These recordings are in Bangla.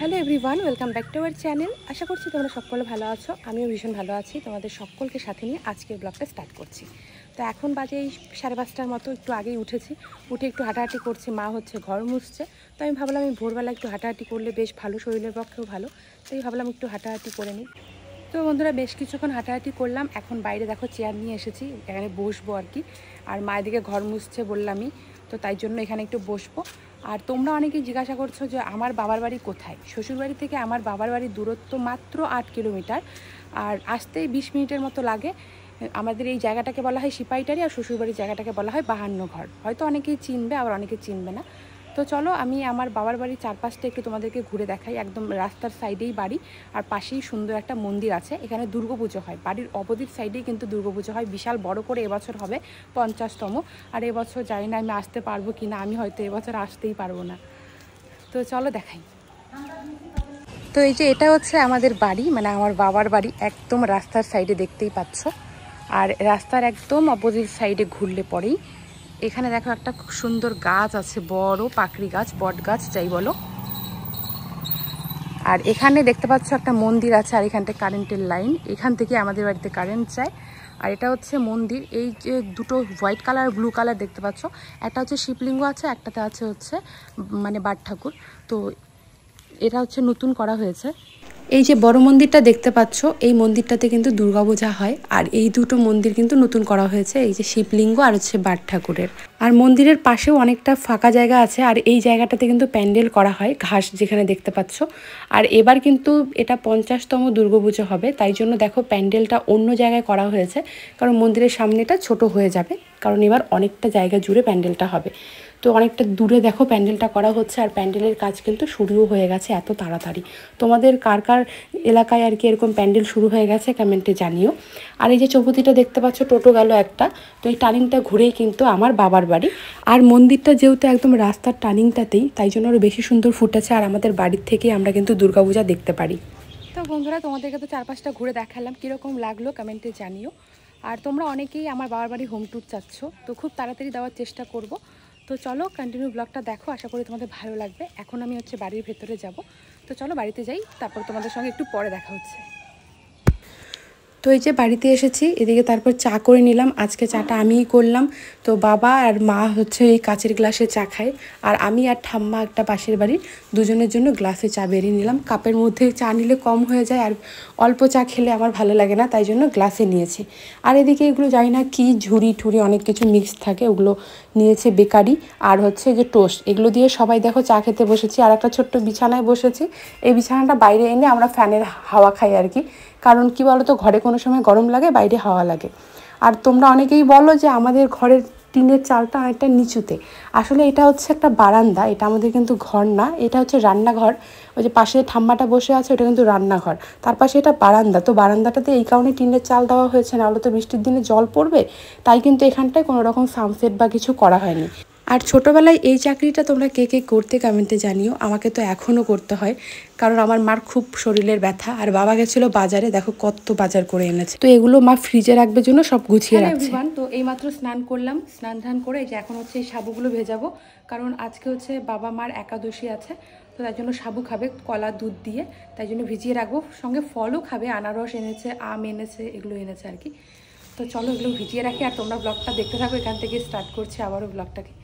Hello everyone, welcome back to our channel. আশা করছি তোমরা সকলে ভালো আছো। আমিও ভীষণ ভালো আছি। তোমাদের সকলকে সাথে নিয়ে আজকের ব্লগটা স্টার্ট করছি। তো এখন বাজে এই 5:30টার মতো, একটু আগেই উঠেছি। উঠে একটু হাঁটাহাঁটি করছি, মা হচ্ছে ঘর মুছছে। তো আমি ভাবলাম আমি ভোরবেলা একটু হাঁটাহাঁটি করলে বেশ ভালো, শরীরের পক্ষেও ভালো। তাই ভাবলাম একটু হাঁটাহাঁটি করে নিই। তো বন্ধুরা বেশ কিছুক্ষণ হাঁটাহাঁটি করলাম। এখন বাইরে দেখো চেয়ার নিয়ে এসেছি, এখানে বসবো আর কি। আর মায়ের দিকে ঘর মুছছে বললামই, তো তাই জন্য এখানে একটু বসবো। আর তোমরা অনেকেই জিজ্ঞাসা করছো যে আমার বাবার বাড়ি কোথায়। শ্বশুরবাড়ি থেকে আমার বাবার বাড়ির দূরত্ব মাত্র 8 কিলোমিটার, আর আসতেই 20 মিনিটের মতো লাগে। আমাদের এই জায়গাটাকে বলা হয় সিপাহীটারি, আর শ্বশুরবাড়ির জায়গাটাকে বলা হয় 52 ঘর। হয়তো অনেকেই চিনবে, আবার অনেকে চিনবে না। তো চলো আমি আমার বাবার বাড়ির চারপাশটা একটু তোমাদেরকে ঘুরে দেখাই। একদম রাস্তার সাইডেই বাড়ি, আর পাশেই সুন্দর একটা মন্দির আছে। এখানে দুর্গাপুজো হয়, বাড়ির অপোজিট সাইডেই কিন্তু দুর্গাপুজো হয়, বিশাল বড় করে। এবছর হবে 50তম। আর এবছর জানি না আমি আসতে পারবো কি না, আমি হয়তো এবছর আসতেই পারবো না। তো চলো দেখাই। তো এই যে এটা হচ্ছে আমাদের বাড়ি, মানে আমার বাবার বাড়ি, একদম রাস্তার সাইডে দেখতেই পাচ্ছ। আর রাস্তার একদম অপোজিট সাইডে ঘুরলে পরেই এখানে দেখো একটা খুব সুন্দর গাছ আছে, বড় পাকড়ি গাছ, বট গাছ যাই বলো। আর এখানে দেখতে পাচ্ছ একটা মন্দির আছে, আর এখানটা কারেন্টের লাইন, এখান থেকে আমাদের বাড়িতে কারেন্ট যায়। আর এটা হচ্ছে মন্দির। এই যে দুটো হোয়াইট কালার ব্লু কালার দেখতে পাচ্ছ, একটা হচ্ছে শিবলিঙ্গ আছে, একটাতে আছে হচ্ছে মানে বাট ঠাকুর। তো এটা হচ্ছে নতুন করা হয়েছে। এই যে বড় মন্দিরটা দেখতে পাচ্ছ, এই মন্দিরটাতে কিন্তু দুর্গাপূজা হয়। আর এই দুটো মন্দির কিন্তু নতুন করা হয়েছে, এই যে শিবলিঙ্গ আর হচ্ছে বাট ঠাকুরের। আর মন্দিরের পাশেও অনেকটা ফাঁকা জায়গা আছে, আর এই জায়গাটাতে কিন্তু প্যান্ডেল করা হয়, ঘাস যেখানে দেখতে পাচ্ছ। আর এবার কিন্তু এটা 50তম দুর্গাপুজো হবে, তাই জন্য দেখো প্যান্ডেলটা অন্য জায়গায় করা হয়েছে, কারণ মন্দিরের সামনেটা ছোট হয়ে যাবে, কারণ এবার অনেকটা জায়গা জুড়ে প্যান্ডেলটা হবে। তো অনেকটা দূরে দেখো প্যান্ডেলটা করা হচ্ছে, আর প্যান্ডেলের কাজ কিন্তু শুরুও হয়ে গেছে এত তাড়াতাড়ি। তোমাদের কার কার এলাকায় আর কি এরকম প্যান্ডেল শুরু হয়ে গেছে কমেন্টে জানিও। আর এই যে চৌপতিটা দেখতে পাচ্ছ, টোটো গেল একটা। তো এই টার্নিংটা ঘুরেই কিন্তু আমার বাবার বাড়ি। আর মন্দিরটা যেহেতু একদম রাস্তার টার্নিংটাতেই, তাই জন্য আরও বেশি সুন্দর ফুটেছে। আর আমাদের বাড়ির থেকেই আমরা কিন্তু দুর্গাপূজা দেখতে পারি। তো বন্ধুরা তোমাদেরকে তো চারপাশটা ঘুরে দেখালাম, কীরকম লাগলো কমেন্টে জানিও। আর তোমরা অনেকেই আমার বাবার বাড়ি হোম ট্যুর চাচ্ছ, তো খুব তাড়াতাড়ি দেওয়ার চেষ্টা করব। তো চলো কন্টিনিউ ব্লগটা দেখো, আশা করি তোমাদের ভালো লাগবে। এখন আমি হচ্ছে বাড়ির ভেতরে যাব। তো চলো বাড়িতে যাই, তারপর তোমাদের সঙ্গে একটু পরে দেখা হচ্ছে। তো এই যে বাড়িতে এসেছি, এদিকে তারপর চা করে নিলাম। আজকে চাটা আমিই করলাম। তো বাবা আর মা হচ্ছে এই কাচের গ্লাসে চা খায়, আর আমি আর ঠাম্মা একটা পাশের বাড়ির দুজনের জন্য গ্লাসে চা বেরিয়ে নিলাম। কাপের মধ্যে চা নিলে কম হয়ে যায়, আর অল্প চা খেলে আমার ভালো লাগে না, তাই জন্য গ্লাসে নিয়েছি। আর এদিকে এগুলো জানি না কি ঝুড়ি ঠুড়ি অনেক কিছু মিক্স থাকে, ওগুলো নিয়েছে বেকারি। আর হচ্ছে যে টোস্ট, এগুলো দিয়ে সবাই দেখো চা খেতে বসেছি। আর একটা ছোট্ট বিছানায় বসেছি। এই বিছানাটা বাইরে এনে আমরা ফ্যানের হাওয়া খাই আর কি, কারণ কি বলো তো, ঘরে কোনো সময় গরম লাগে, বাইরে হাওয়া লাগে। আর তোমরা অনেকেই বলো যে আমাদের ঘরের টিনের চালটা অনেকটা নিচুতে। আসলে এটা হচ্ছে একটা বারান্দা, এটা আমাদের কিন্তু ঘর না, এটা হচ্ছে রান্নাঘর। ওই যে পাশে ঠাম্মাটা বসে আছে, ওটা কিন্তু রান্নাঘর, তার পাশে এটা বারান্দা। তো বারান্দাটাতে এই কারণে টিনের চাল দেওয়া হয়েছে, নাহলে তো বৃষ্টির দিনে জল পড়বে, তাই কিন্তু এখানটায় কোনো রকম সানসেট বা কিছু করা হয়নি। আর ছোটোবেলায় এই চাকরিটা তোমরা কে কে করতে কমেন্টে জানিও। আমাকে তো এখনও করতে হয়, কারণ আমার মার খুব শরীরের ব্যথা। আর বাবা গেছিলো বাজারে, দেখো কত বাজার করে এনেছে। তো এগুলো মা ফ্রিজে রাখবে জন্য সব গুছিয়ে রাখছে। তো এইমাত্র স্নান করলাম, স্নান ধান করে এই যে এখন হচ্ছে এই সাবুগুলো ভেজাবো, কারণ আজকে হচ্ছে বাবা মার একাদশী আছে। তো তাই জন্য সাবু খাবে কলা দুধ দিয়ে, তাই জন্য ভিজিয়ে রাখবো। সঙ্গে ফলও খাবে, আনারস এনেছে, আম এনেছে, এগুলো এনেছে আর কি। তো চলো এগুলো ভিজিয়ে রাখি, আর তোমরা ব্লগটা দেখতে থাকো। এখান থেকে স্টার্ট করছি আবারও ব্লগটাকে।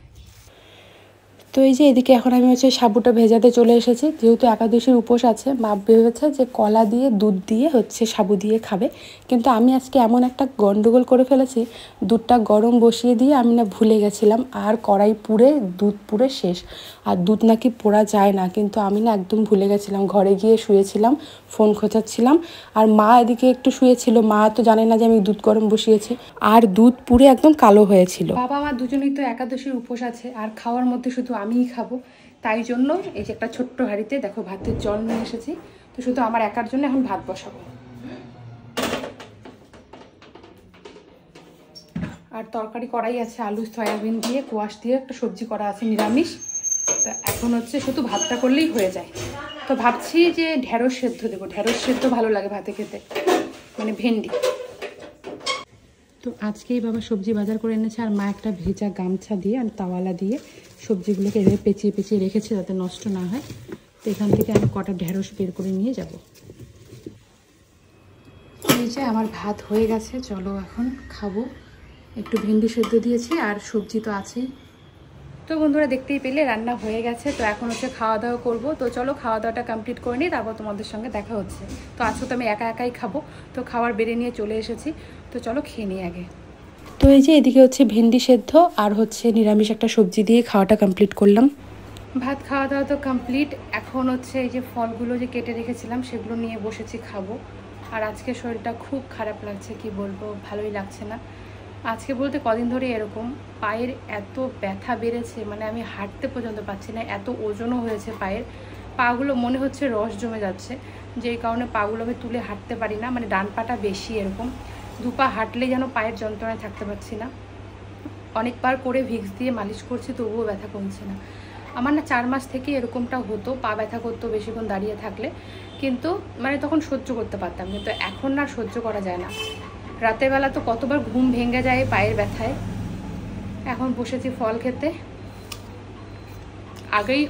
তো এই যে এদিকে এখন আমি হচ্ছে সাবুটা ভেজাতে চলে এসেছি। যেহেতু একাদশীর উপোস আছে, মা ভেবেছে যে কলা দিয়ে দুধ দিয়ে হচ্ছে সাবু দিয়ে খাবে। কিন্তু আমি আজকে এমন একটা গন্ডগোল করে ফেলেছি, দুধটা গরম বসিয়ে দিয়ে আমি না ভুলে গেছিলাম, আর কড়াই পুড়ে দুধ পুড়ে শেষ। আর দুধ নাকি পোড়া যায় না, কিন্তু আমি না একদম ভুলে গেছিলাম। ঘরে গিয়ে শুয়েছিলাম, ফোন খোঁচাচ্ছিলাম, আর মা এদিকে একটু শুয়েছিল। মা তো জানে না যে আমি দুধ গরম বসিয়েছি, আর দুধ পুড়ে একদম কালো হয়েছিল। বাবা মা দুজনেই তো একাদশীর উপোস আছে, আর খাওয়ার মধ্যে শুধু আমিই খাবো। তাই জন্য এই যে একটা ছোট্ট হাঁড়িতে দেখো ভাতের জল নিয়ে এসেছি। তো শুধু আমার একার জন্য এখন ভাত বসাবো। আর তরকারি করাই আছে, আলু সয়াবিন দিয়ে কোয়াশ দিয়ে একটা সবজি করা আছে নিরামিষ। তো এখন হচ্ছে শুধু ভাতটা করলেই হয়ে যায়। তো ভাবছি যে ঢেঁড়স সেদ্ধ দেবো, ঢেঁড়স সেদ্ধ ভালো লাগে ভাতে খেতে, মানে ভেন্ডি। তো আজকেই বাবা সবজি বাজার করে এনেছে, আর মা একটা ভেজা গামছা দিয়ে আর তাওয়ালা দিয়ে সবজিগুলোকে এভাবে পেঁচিয়ে পেঁচিয়ে রেখেছে যাতে নষ্ট না হয়। তো এখান থেকে আমি কটা ঢেঁড়স বের করে নিয়ে যাব। এই যে আমার ভাত হয়ে গেছে, চলো এখন খাবো। একটু ভেন্ডি সেদ্ধ দিয়েছি আর সবজি তো আছেই। তো বন্ধুরা দেখতেই পেলে রান্না হয়ে গেছে। তো এখন হচ্ছে খাওয়া দাওয়া করবো। তো চলো খাওয়া দাওয়াটা কমপ্লিট করে নিই, তারপর তোমাদের সঙ্গে দেখা হচ্ছে। তো আজকে তো আমি একা একাই খাবো, তো খাবার বেড়ে নিয়ে চলে এসেছি। তো চলো খেয়ে নিই আগে। তো এই যে এদিকে হচ্ছে ভেন্ডি সেদ্ধ আর হচ্ছে নিরামিষ একটা সবজি দিয়ে খাওয়াটা কমপ্লিট করলাম। ভাত খাওয়া দাওয়া তো কমপ্লিট। এখন হচ্ছে এই যে ফলগুলো যে কেটে রেখেছিলাম সেগুলো নিয়ে বসেছি খাবো। আর আজকে শরীরটা খুব খারাপ লাগছে, কি বলবো, ভালোই লাগছে না আজকে বলতে। কদিন ধরে এরকম পায়ের এত ব্যথা বেড়েছে, মানে আমি হাঁটতে পর্যন্ত পাচ্ছি না, এত ওজনও হয়েছে পায়ের। পাগুলো মনে হচ্ছে রস জমে যাচ্ছে, যেই কারণে পাগুলো আমি তুলে হাঁটতে পারি না। মানে ডান পাটা বেশি এরকম, দুপা হাঁটলে যেন পায়ের যন্ত্রণায় থাকতে পারছি না। অনেকবার করে ভিক্স দিয়ে মালিশ করছি, তবুও ব্যথা কমছে না। আমার না 4 মাস থেকে এরকমটা হতো, পা ব্যথা করতো বেশিক্ষণ দাঁড়িয়ে থাকলে, কিন্তু মানে তখন সহ্য করতে পারতাম, কিন্তু এখন না সহ্য করা যায় না। রাতের বেলা তো কতবার ঘুম ভেঙে যায় পায়ের ব্যথায়। এখন বসেছি ফল খেতে। আগেই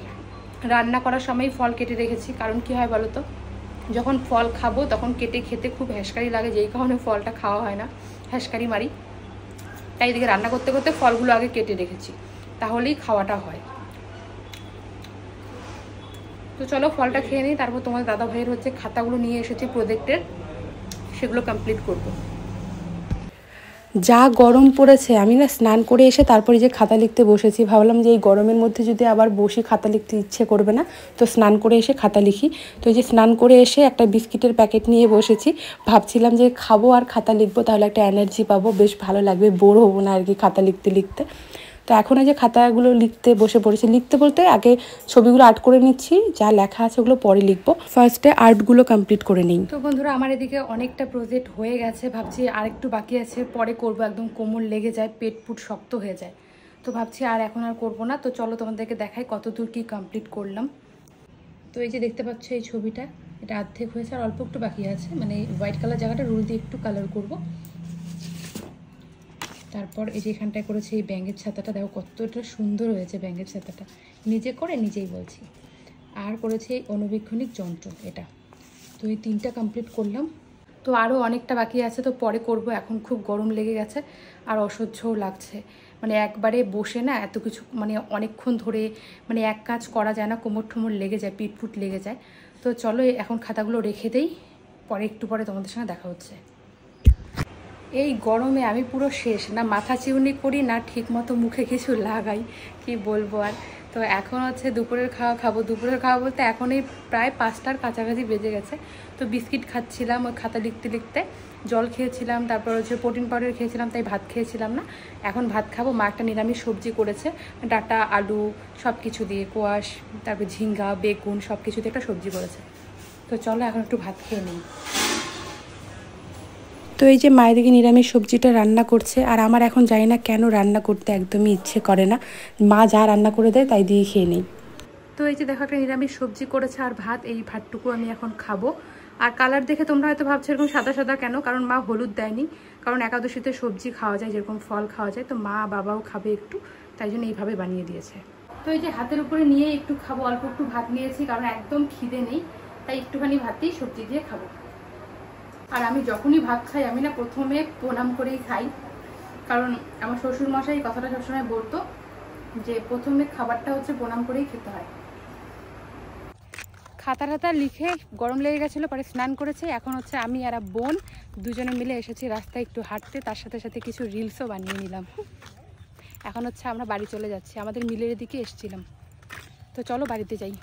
রান্না করার সময় ফল কেটে রেখেছি, কারণ কি হয় বলো তো, যখন ফল খাবো তখন কেটে খেতে খুব হ্যাঁসকারি লাগে, যেই কারণে ফলটা খাওয়া হয় না, হ্যাঁসকারি মারি। তাই এদিকে রান্না করতে করতে ফলগুলো আগে কেটে রেখেছি, তাহলেই খাওয়াটা হয়। তো চলো ফলটা খেয়ে নিই, তারপর তোমার দাদা ভাইয়ের হচ্ছে খাতাগুলো নিয়ে এসেছি প্রজেক্টের, সেগুলো কমপ্লিট করবো। যা গরম পড়েছে, আমি না স্নান করে এসে তারপরে যে খাতা লিখতে বসেছি। ভাবলাম যে এই গরমের মধ্যে যদি আবার বসি খাতা লিখতে ইচ্ছে করবে না, তো স্নান করে এসে খাতা লিখি। তো এই যে স্নান করে এসে একটা বিস্কিটের প্যাকেট নিয়ে বসেছি। ভাবছিলাম যে খাবো আর খাতা লিখবো, তাহলে একটা এনার্জি পাবো, বেশ ভালো লাগবে, বোর হবো না আর কি খাতা লিখতে লিখতে। তো এখন এই যে খাতাগুলো লিখতে বসে পড়েছি। লিখতে বলতে আগে ছবিগুলো আর্ট করে নিচ্ছি, যা লেখা আছে ওগুলো পরে লিখবো। ফার্স্টে আর্টগুলো কমপ্লিট করে নিই। তো বন্ধুরা আমার এদিকে অনেকটা প্রজেক্ট হয়ে গেছে, ভাবছি আর একটু বাকি আছে, পরে করবো। একদম কোমর লেগে যায়, পেট পুট শক্ত হয়ে যায়, তো ভাবছি আর এখন আর করবো না। তো চলো তোমাদেরকে দেখাই কত দূর কি কমপ্লিট করলাম। তো এই যে দেখতে পাচ্ছ এই ছবিটা, এটা অর্ধেক হয়েছে আর অল্প একটু বাকি আছে। মানে হোয়াইট কালার জায়গাটা রুল দিয়ে একটু কালার করবো। তারপর এই যে এখানটায় করেছি এই ব্যাঙের ছাতাটা, দেখো কতটা সুন্দর হয়েছে ব্যাঙের ছাতাটা, নিজে করে নিজেই বলছি। আর করেছি এই অনুবীক্ষণিক যন্ত্র, এটা। তো এই 3টা কমপ্লিট করলাম। তো আরও অনেকটা বাকি আছে, তো পরে করব। এখন খুব গরম লেগে গেছে আর অসহ্যও লাগছে। মানে একবারে বসে না এত কিছু, মানে অনেকক্ষণ ধরে মানে এক কাজ করা যায় না, কোমর ঠোমর লেগে যায়, পিঠ ফুট লেগে যায়। তো চলো এখন খাতাগুলো রেখে দেই, পরে একটু পরে তোমাদের সঙ্গে দেখা হচ্ছে। এই গরমে আমি পুরো শেষ, না মাথা চিউনি করি, না ঠিক মতো মুখে কিছু লাগাই, কি বলবো আর। তো এখন হচ্ছে দুপুরের খাওয়া খাবো। দুপুরের খাওয়া বলতে এখন এই প্রায় 5টার কাছাকাছি বেজে গেছে। তো বিস্কিট খাচ্ছিলাম ওই খাতা লিখতে লিখতে, জল খেয়েছিলাম, তারপর হচ্ছে প্রোটিন পাউডার খেয়েছিলাম, তাই ভাত খেয়েছিলাম না। এখন ভাত খাবো। মা একটা নিরামিষ সবজি করেছে, ডাঁটা আলু সব কিছু দিয়ে, কোয়াশ, তারপর ঝিঙ্গা বেগুন সব কিছু দিয়ে একটা সবজি করেছে। তো চলো এখন একটু ভাত খেয়ে নিই। তো এই যে মায়ের দিকে নিরামিষ সবজিটা রান্না করছে, আর আমার এখন জানি না কেন রান্না করতে একদমই ইচ্ছে করে না। মা যা রান্না করে দেয় তাই দিয়ে খেয়ে নেই। তো এই যে দেখো একটা নিরামিষ সবজি করেছে আর ভাত, এই ভাতটুকু আমি এখন খাবো। আর কালার দেখে তোমরা হয়তো ভাবছো এরকম সাদা সাদা কেন, কারণ মা হলুদ দেয়নি, কারণ একাদশীতে সবজি খাওয়া যায়, যেরকম ফল খাওয়া যায়, তো মা বাবাও খাবে একটু, তাই জন্য এইভাবে বানিয়ে দিয়েছে। তো এই যে হাতের উপরে নিয়ে একটু খাবো, অল্প একটু ভাত নিয়েছি, কারণ একদম খিদে নেই, তাই একটুখানি ভাতেই সবজি দিয়ে খাবো। আর আমি যখনই ভাত খাই আমি না প্রথমে প্রণাম করেই খাই, কারণ আমার শ্বশুর মশাই কথাটা সবসময় বলতো যে প্রথমে খাবারটা হচ্ছে প্রণাম করেই খেতে হয়। খাতা টাতা লিখে গরম লেগে গেছিলো, পরে স্নান করেছে। এখন হচ্ছে আমি আর বোন দুজনে মিলে এসেছি রাস্তায় একটু হাঁটতে, তার সাথে সাথে কিছু রিলসও বানিয়ে নিলাম। এখন হচ্ছে আমরা বাড়ি চলে যাচ্ছি, আমাদের মিলের দিকে এসেছিলাম। তো চলো বাড়িতে যাই।